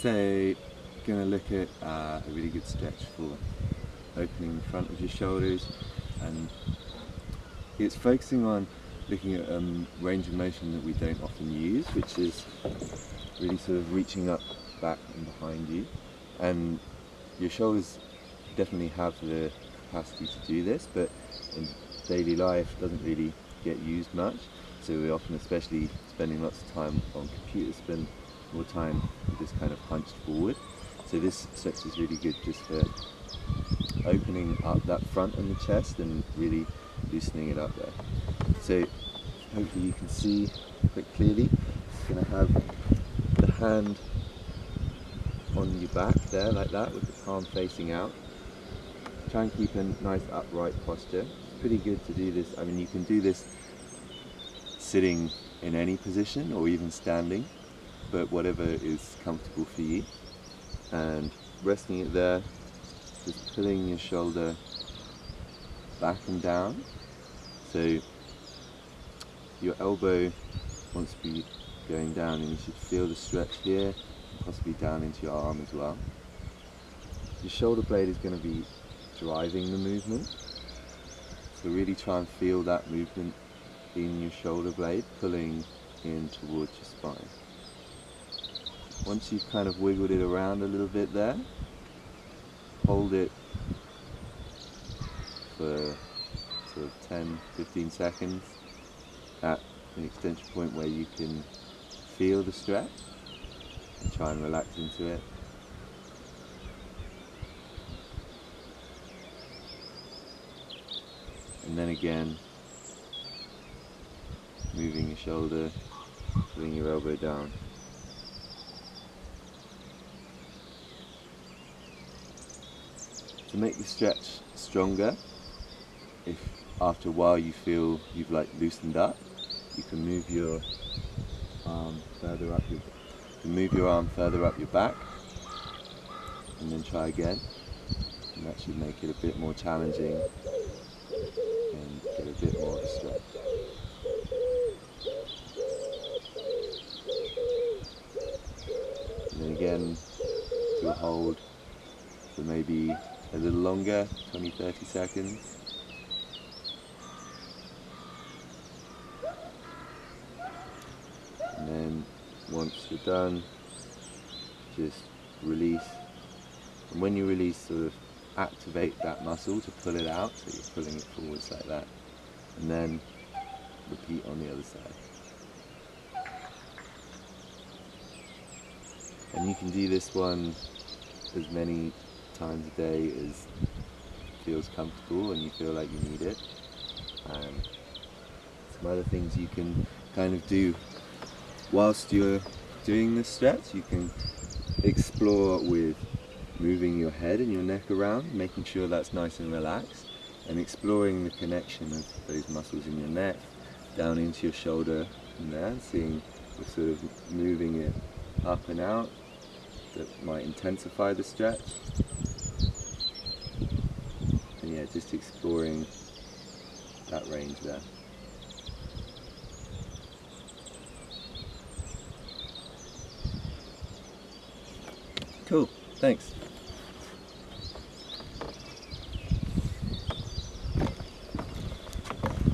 So, gonna look at a really good stretch for opening the front of your shoulders, and it's focusing on looking at range of motion that we don't often use, which is really sort of reaching up, back and behind you. And your shoulders definitely have the capacity to do this, but in daily life doesn't really get used much. So we often, especially spending lots of time on computers, spend more time just kind of hunched forward. So this stretch is really good just for opening up that front and the chest and really loosening it up there. So hopefully you can see quite clearly. It's going to have the hand on your back there like that with the palm facing out. Try and keep a nice upright posture. It's pretty good to do this. I mean, you can do this sitting in any position or even standing, but whatever is comfortable for you. And resting it there, just pulling your shoulder back and down. So your elbow wants to be going down, and you should feel the stretch here, and possibly down into your arm as well. Your shoulder blade is going to be driving the movement, so really try and feel that movement in your shoulder blade, pulling in towards your spine. Once you've kind of wiggled it around a little bit there, hold it for sort of 10-15 seconds at an extension point where you can feel the stretch, and try and relax into it. And then again, moving your shoulder, pulling your elbow down. To make the stretch stronger, if after a while you feel you've loosened up, you can move your arm further up your back, and then try again. And that should make it a bit more challenging and get a bit more of a stretch. And then again, do a hold for maybe a little longer, 20-30 seconds. And then once you're done, just release. And when you release, sort of activate that muscle to pull it out, so you're pulling it forwards like that. And then repeat on the other side. And you can do this one as many times a day as feels comfortable and you feel like you need it. And some other things you can kind of do whilst you're doing this stretch, you can explore with moving your head and your neck around, making sure that's nice and relaxed, and exploring the connection of those muscles in your neck down into your shoulder and there, seeing if sort of moving it up and out that might intensify the stretch. And yeah, just exploring that range there. Cool, thanks.